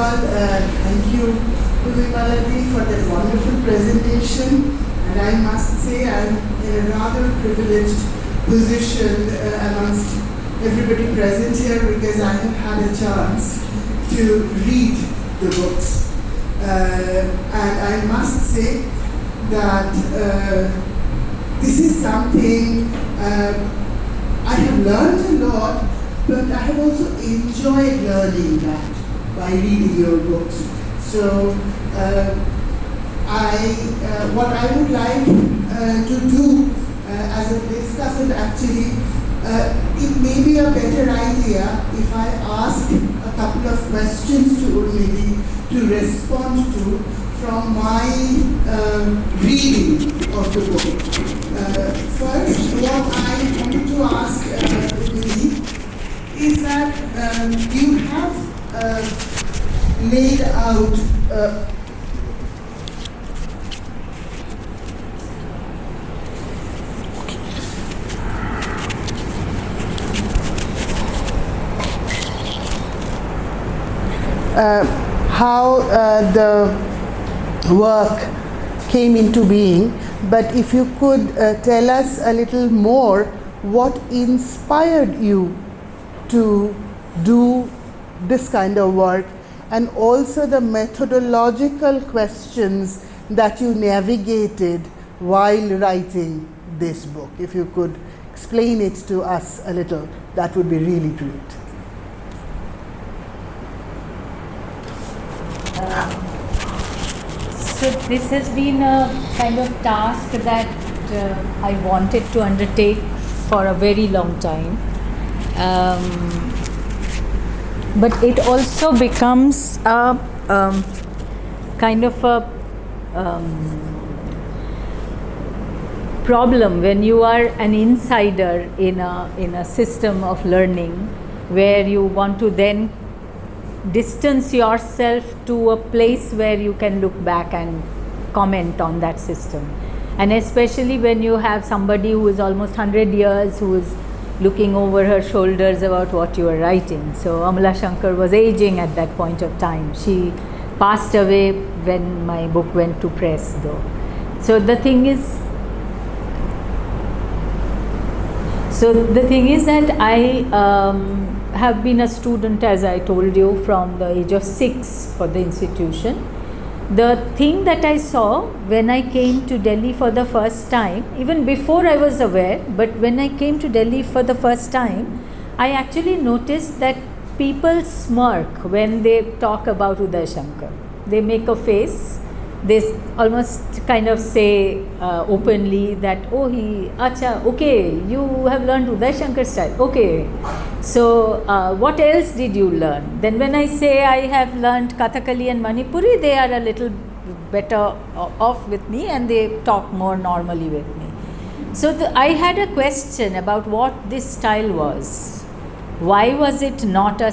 all, thank you, Urmimala for that wonderful presentation. And I must say I'm in a rather privileged position amongst everybody present here because I have had a chance to read the books. And I must say that this is something I have learned a lot, but I have also enjoyed learning that by reading your books. So what I would like to do as a discussant actually, it may be a better idea if I ask a couple of questions to Urmili to respond to from my reading of the book. First, what I wanted to ask Urmili is that you have laid out how the work came into being, but if you could tell us a little more what inspired you to do this kind of work, and also the methodological questions that you navigated while writing this book. If you could explain it to us a little, that would be really great. So this has been a kind of task that I wanted to undertake for a very long time. But it also becomes a kind of a problem when you are an insider in a system of learning, where you want to then distance yourself to a place where you can look back and comment on that system. And especially when you have somebody who is almost 100 years who is looking over her shoulders about what you are writing. So Urmimala Sarkar was aging at that point of time. She passed away when my book went to press though. So the thing is that I have been a student, as I told you, from the age of 6 for the institution. The thing that I saw when I came to Delhi for the first time, even before I was aware, but when I came to Delhi for the first time, I actually noticed that people smirk when they talk about Uday Shankar. They make a face. They almost kind of say openly that, oh, okay, you have learned Uday Shankar style, okay. So what else did you learn? Then when I say I have learned Kathakali and Manipuri, they are a little better off with me and they talk more normally with me. So I had a question about what this style was. Why was it not a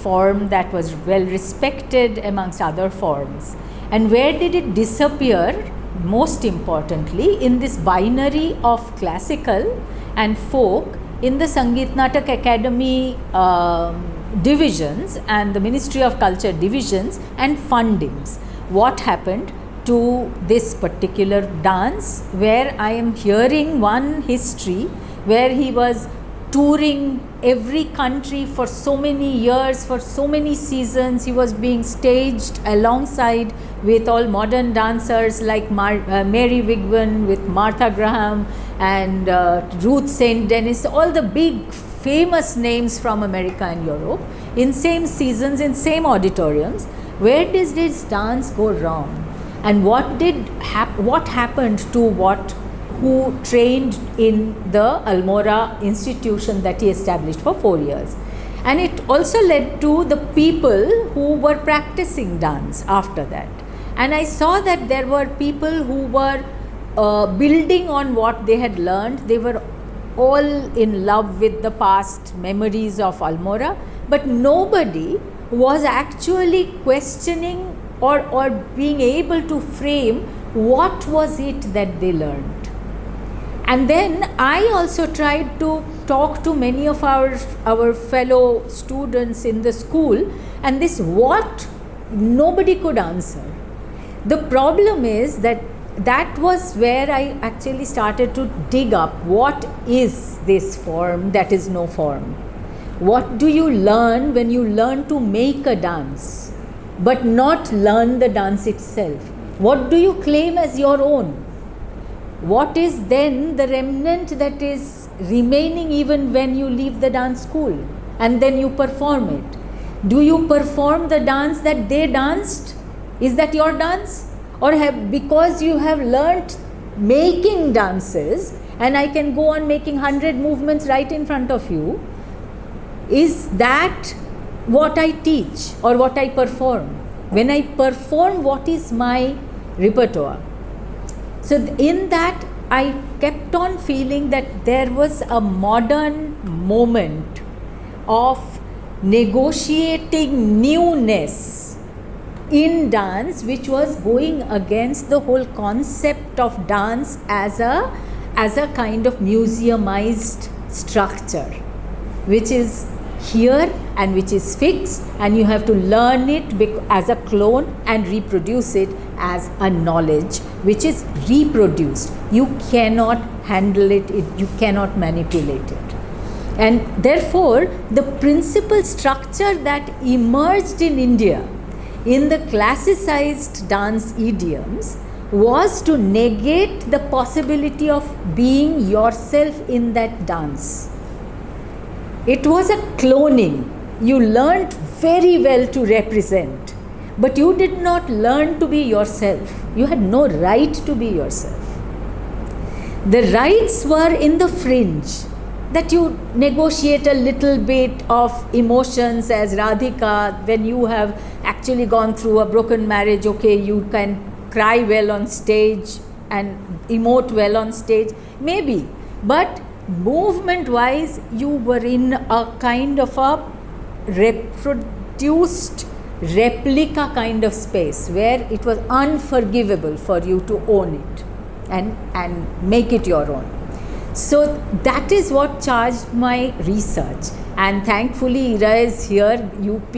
form that was well respected amongst other forms? And where did it disappear, most importantly, in this binary of classical and folk in the Sangeet Natak Academy divisions and the Ministry of Culture divisions and fundings? What happened to this particular dance, where I am hearing one history where he was touring every country for so many years, for so many seasons. He was being staged alongside with all modern dancers like Mary Wigwam, with Martha Graham and Ruth St. Denis, all the big famous names from America and Europe, in same seasons, in same auditoriums. Where does this dance go wrong? And what happened to who trained in the Almora institution that he established for 4 years? And it also led to the people who were practicing dance after that. And I saw that there were people who were building on what they had learned. They were all in love with the past memories of Almora, but nobody was actually questioning or being able to frame what was it that they learned. And then I also tried to talk to many of our fellow students in the school, and this what nobody could answer. The problem is that was where I actually started to dig up what is this form that is no form. What do you learn when you learn to make a dance but not learn the dance itself? What do you claim as your own? What is then the remnant that is remaining even when you leave the dance school and then you perform it? Do you perform the dance that they danced? Is that your dance? Or because you have learnt making dances, and I can go on making 100 movements right in front of you, is that what I teach or what I perform? When I perform, what is my repertoire? So in that, I kept on feeling that there was a modern moment of negotiating newness in dance, which was going against the whole concept of dance as a kind of museumized structure, which is here and which is fixed, and you have to learn it as a clone and reproduce it as a knowledge which is reproduced. You cannot handle it, you cannot manipulate it. And therefore, the principal structure that emerged in India in the classicized dance idioms was to negate the possibility of being yourself in that dance. It was a cloning. You learnt very well to represent, but you did not learn to be yourself. You had no right to be yourself. The rights were in the fringe, that you negotiate a little bit of emotions as Radhika. When you have actually gone through a broken marriage, okay, you can cry well on stage and emote well on stage, maybe, but movement wise you were in a kind of a reproduced replica kind of space where it was unforgivable for you to own it and make it your own. So that is what charged my research, and thankfully Ira is here. UP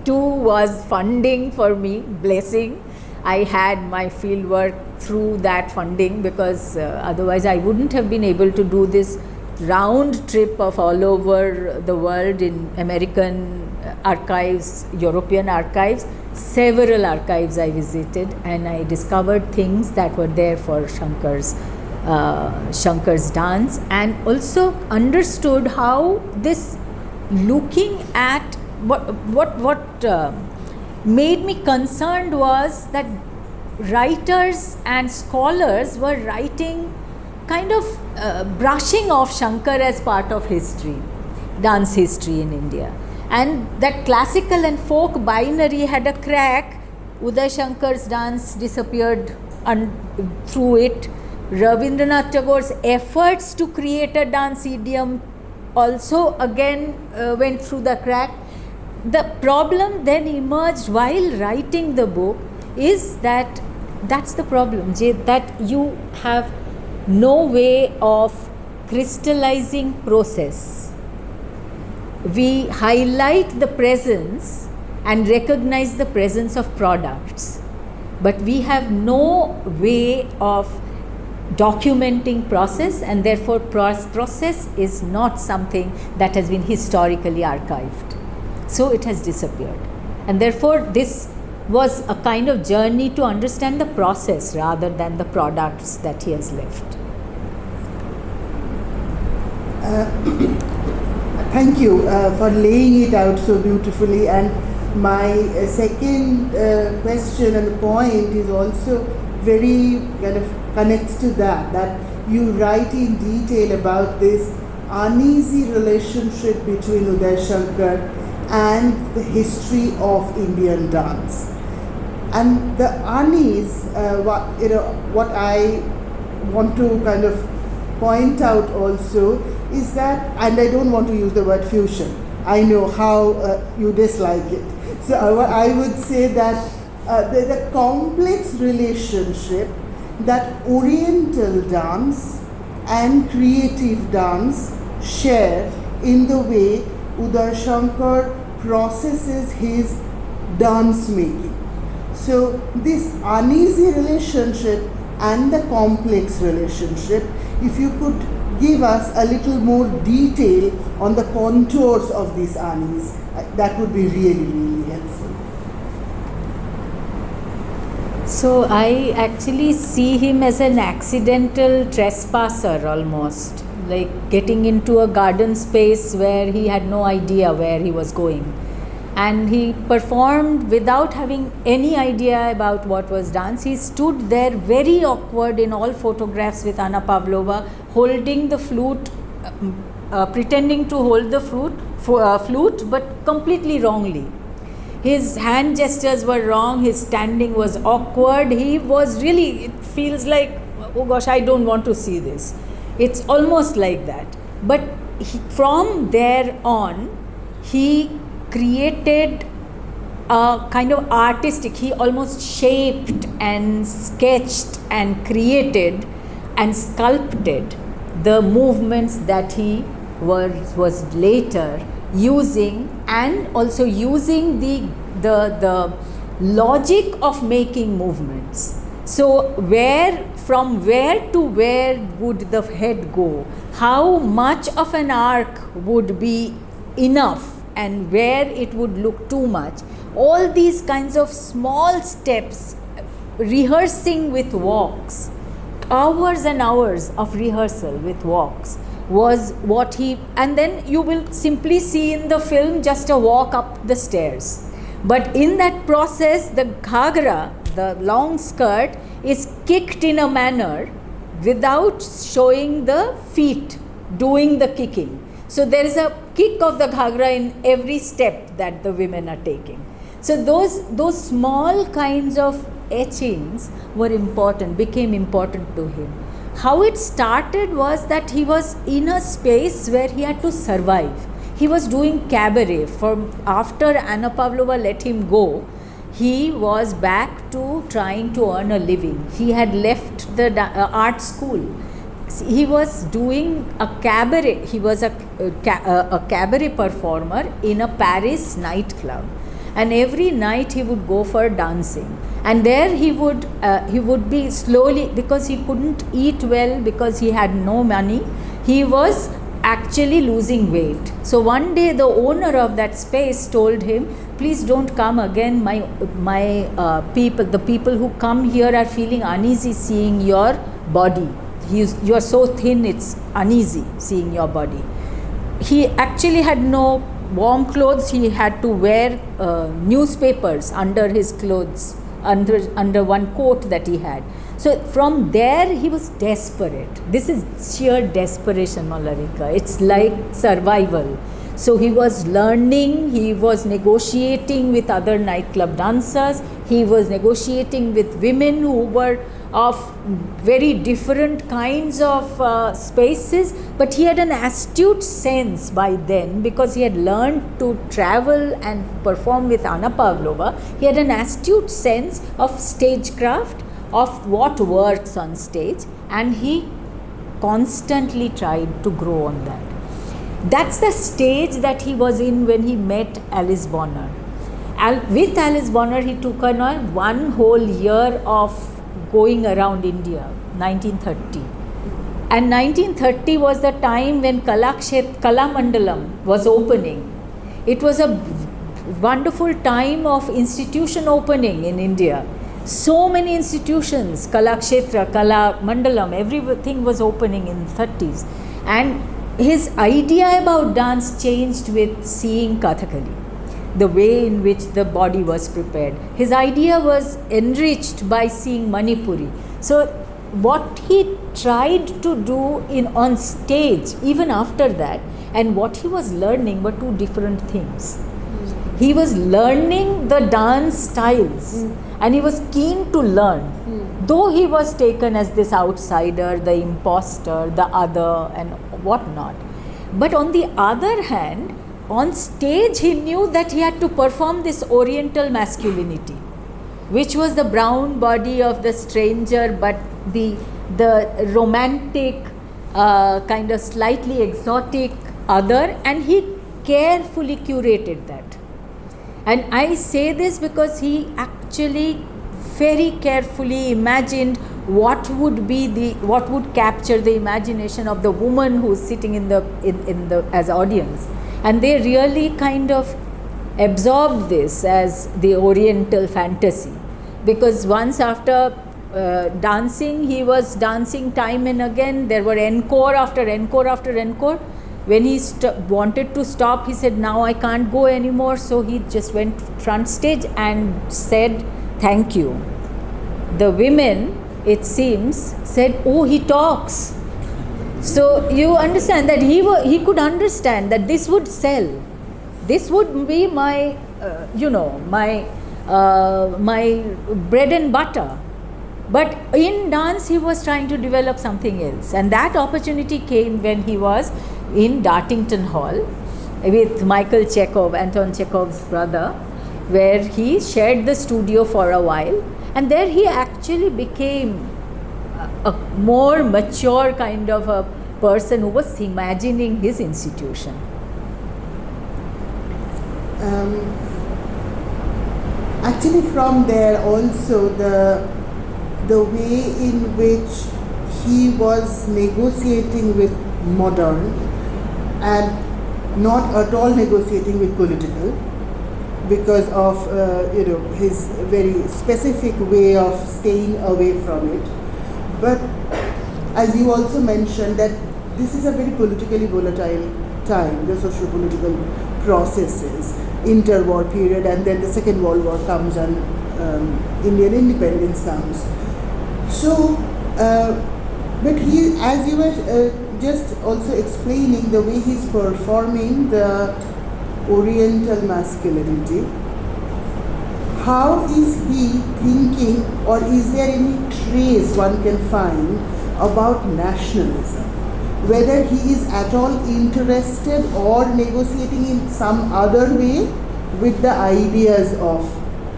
too was funding for me, blessing. I had my field work through that funding, because otherwise I wouldn't have been able to do this round trip of all over the world in American archives, European archives. Several archives I visited, and I discovered things that were there for Shankar's dance, and also understood how this looking at what made me concerned was that writers and scholars were writing kind of brushing off Shankar as part of history, dance history in India, and that classical and folk binary had a crack. Uday Shankar's dance disappeared through it. Rabindranath Tagore's efforts to create a dance idiom also again went through the crack. The problem then emerged while writing the book is that's the problem, Jay, that you have no way of crystallizing process. We highlight the presence and recognize the presence of products, but we have no way of documenting process, and therefore process is not something that has been historically archived. So it has disappeared, and therefore this was a kind of journey to understand the process rather than the products that he has left. Thank you for laying it out so beautifully. And my second question and point is also very kind of connects to that you write in detail about this uneasy relationship between Uday Shankar and the history of Indian dance. And the unease, what I want to kind of point out also is that, and I don't want to use the word fusion, I know how you dislike it. So I would say that the complex relationship that Oriental dance and creative dance share in the way Uday Shankar processes his dance making. So this uneasy relationship and the complex relationship, if you could give us a little more detail on the contours of this unease, that would be really, really helpful. So I actually see him as an accidental trespasser almost, like getting into a garden space where he had no idea where he was going. And he performed without having any idea about what was dance. He stood there very awkward in all photographs with Anna Pavlova, holding the flute, pretending to hold the flute, but completely wrongly. His hand gestures were wrong, his standing was awkward. He was really, it feels like, oh gosh, I don't want to see this. It's almost like that. But from there on, he created a kind of artistic, he almost shaped and sketched and created and sculpted the movements that he was later using, and also using the logic of making movements. So from where to where would the head go? How much of an arc would be enough and where it would look too much? All these kinds of small steps, rehearsing with walks, hours and hours of rehearsal with walks, was what he, and then you will simply see in the film just a walk up the stairs. But in that process, the ghagra, the long skirt, is kicked in a manner without showing the feet doing the kicking. So there is a kick of the ghagra in every step that the women are taking. So those small kinds of etchings were important, became important to him. How it started was that he was in a space where he had to survive. He was doing cabaret. After Anna Pavlova let him go, he was back to trying to earn a living. He had left the art school. He was doing a cabaret. He was a cabaret performer in a Paris nightclub. And every night he would go for dancing. And there he would be slowly, because he couldn't eat well, because he had no money, he was actually losing weight. So one day the owner of that space told him, please don't come again, my people, the people who come here are feeling uneasy seeing your body. You are so thin, it's uneasy seeing your body. He actually had no warm clothes. He had to wear newspapers under his clothes, under one coat that he had. So from there he was desperate. This is sheer desperation, Malarika. It's like survival. So he was learning, he was negotiating with other nightclub dancers, he was negotiating with women who were of very different kinds of spaces, but he had an astute sense by then, because he had learned to travel and perform with Anna Pavlova. He had an astute sense of stagecraft, of what works on stage, and he constantly tried to grow on that. That's the stage that he was in when he met Alice Bonner. With Alice Bonner, he took on one whole year of going around India, 1930. And 1930 was the time when Kala Mandalam was opening. It was a wonderful time of institution opening in India. So many institutions, Kala Kshetra, Kala Mandalam, everything was opening in the 30s. And his idea about dance changed with seeing Kathakali, the way in which the body was prepared. His idea was enriched by seeing Manipuri. So what he tried to do on stage, even after that, and what he was learning were two different things. He was learning the dance styles and he was keen to learn. Though he was taken as this outsider, the imposter, the other and whatnot. But on the other hand, on stage he knew that he had to perform this oriental masculinity, which was the brown body of the stranger, but the romantic kind of slightly exotic other, and he carefully curated that. And I say this because he actually very carefully imagined what would capture the imagination of the woman who is sitting in the as audience, and they really kind of absorbed this as the Oriental fantasy, because once after dancing, he was dancing time and again. There were encore after encore after encore. When he wanted to stop, he said, now I can't go anymore. So he just went front stage and said, thank you. The women, it seems, said, oh, he talks. So you understand that he could understand that this would sell. This would be my, my bread and butter. But in dance, he was trying to develop something else. And that opportunity came when he was in Dartington Hall with Michael Chekhov, Anton Chekhov's brother, where he shared the studio for a while. And there he actually became a more mature kind of a person who was imagining his institution. Actually, from there also the way in which he was negotiating with modern and not at all negotiating with political, because of his very specific way of staying away from it. But as you also mentioned, that this is a very politically volatile time, the socio-political processes, interwar period, and then the Second World War comes and Indian independence comes. So, but he, as you were just also explaining the way he's performing the Oriental masculinity, how is he thinking, or is there any trace one can find about nationalism? Whether he is at all interested or negotiating in some other way with the ideas of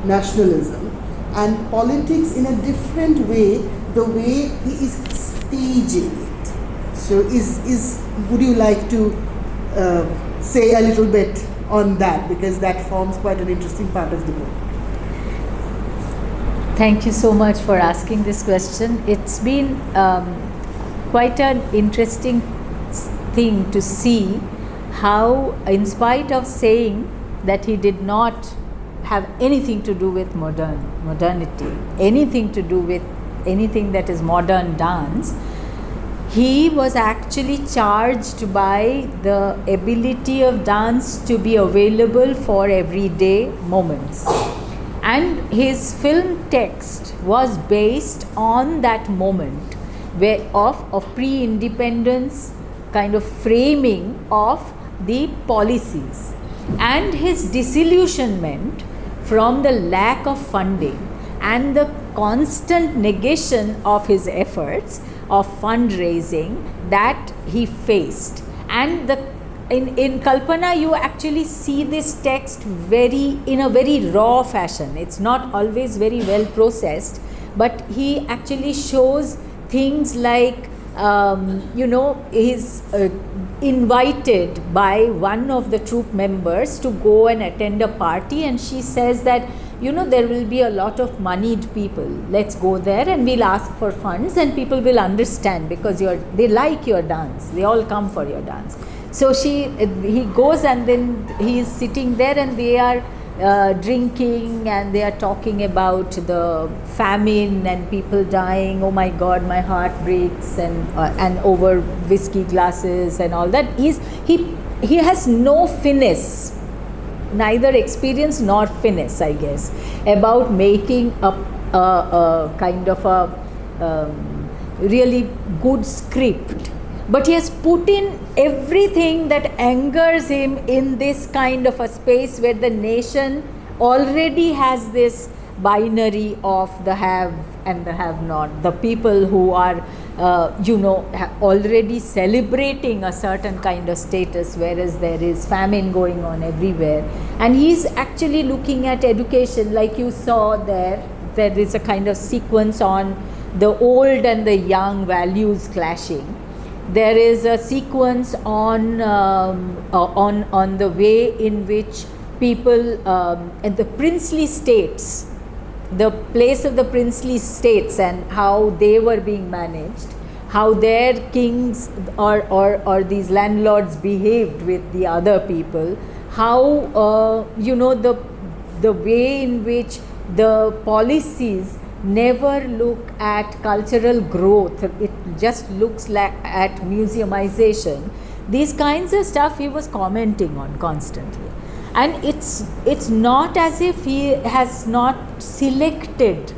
nationalism and politics in a different way, the way he is staging it. So would you like to say a little bit on that, because that forms quite an interesting part of the book? Thank you so much for asking this question. It's been quite an interesting thing to see how, in spite of saying that he did not have anything to do with modernity, anything to do with anything that is modern dance, he was actually charged by the ability of dance to be available for everyday moments. And his film text was based on that moment of pre-independence kind of framing of the policies, and his disillusionment from the lack of funding and the constant negation of his efforts of fundraising that he faced. And in Kalpana, you actually see this text in a very raw fashion. It's not always very well processed, but he actually shows things like, he's invited by one of the troop members to go and attend a party, and she says that, there will be a lot of moneyed people. Let's go there and we'll ask for funds, and people will understand because they like your dance. They all come for your dance. So he goes, and then he is sitting there, and they are drinking, and they are talking about the famine and people dying. Oh my God, my heart breaks, and over whiskey glasses and all that. He has no finesse, neither experience nor finesse, I guess, about making a kind of a really good script. But he has put in everything that angers him in this kind of a space where the nation already has this binary of the have and the have not. The people who are, already celebrating a certain kind of status, whereas there is famine going on everywhere. And he's actually looking at education, like you saw there. There is a kind of sequence on the old and the young values clashing. There is a sequence on the way in which people at the princely states, the place of the princely states and how they were being managed, how their kings or these landlords behaved with the other people, how the way in which the policies never look at cultural growth, it just looks like at museumization. These kinds of stuff he was commenting on constantly, and it's not as if he has not selected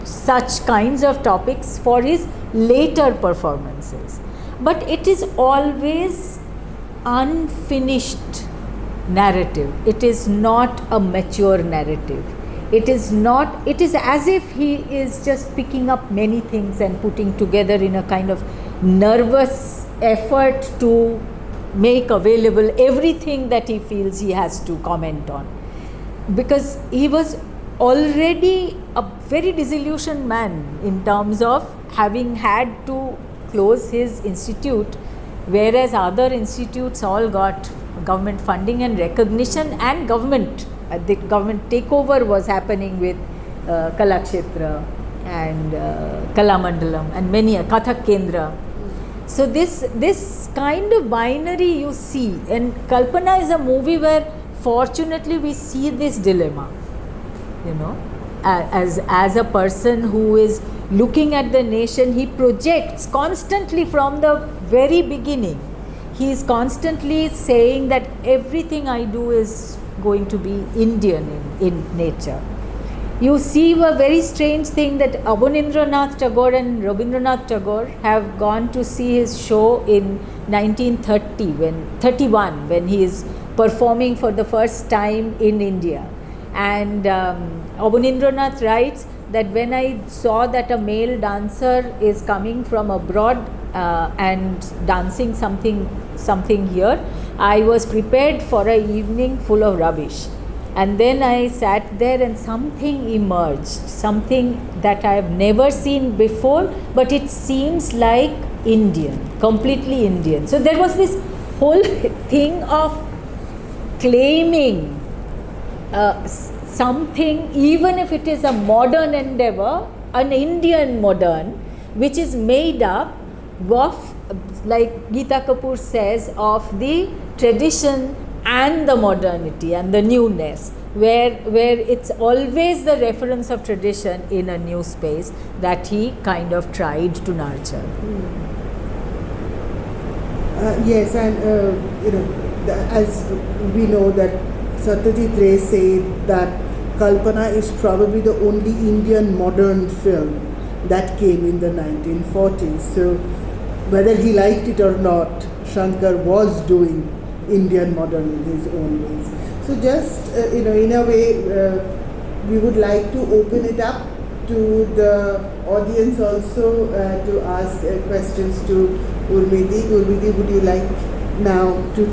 such kinds of topics for his later performances, but it is always unfinished narrative. It is not a mature narrative. It is as if he is just picking up many things and putting together in a kind of nervous effort to make available everything that he feels he has to comment on, because he was already a very disillusioned man in terms of having had to close his institute, whereas other institutes all got government funding and recognition, and the government takeover was happening with Kalakshetra and Kalamandalam and many Kathak Kendra. So this kind of binary you see, and Kalpana is a movie where fortunately we see this dilemma, as a person who is looking at the nation. He projects constantly from the very beginning. He is constantly saying that everything I do is going to be Indian in nature. You see a very strange thing that Abanindranath Tagore and Rabindranath Tagore have gone to see his show in 1931 when he is performing for the first time in India. And Abanindranath writes that when I saw that a male dancer is coming from abroad and dancing something here, I was prepared for an evening full of rubbish. And then I sat there and something emerged, something that I have never seen before, but it seems like Indian, completely Indian. So there was this whole thing of claiming something, even if it is a modern endeavor, an Indian modern, which is made up of, like Geeta Kapoor says, of the tradition and the modernity and the newness, where it's always the reference of tradition in a new space that he kind of tried to nurture. Yes, and as we know that Satyajit Ray said that Kalpana is probably the only Indian modern film that came in the 1940s. So whether he liked it or not, Shankar was doing Indian modern in his own ways. So just, in a way, we would like to open it up to the audience also to ask questions to Urmidi. Urmidi, would you like now to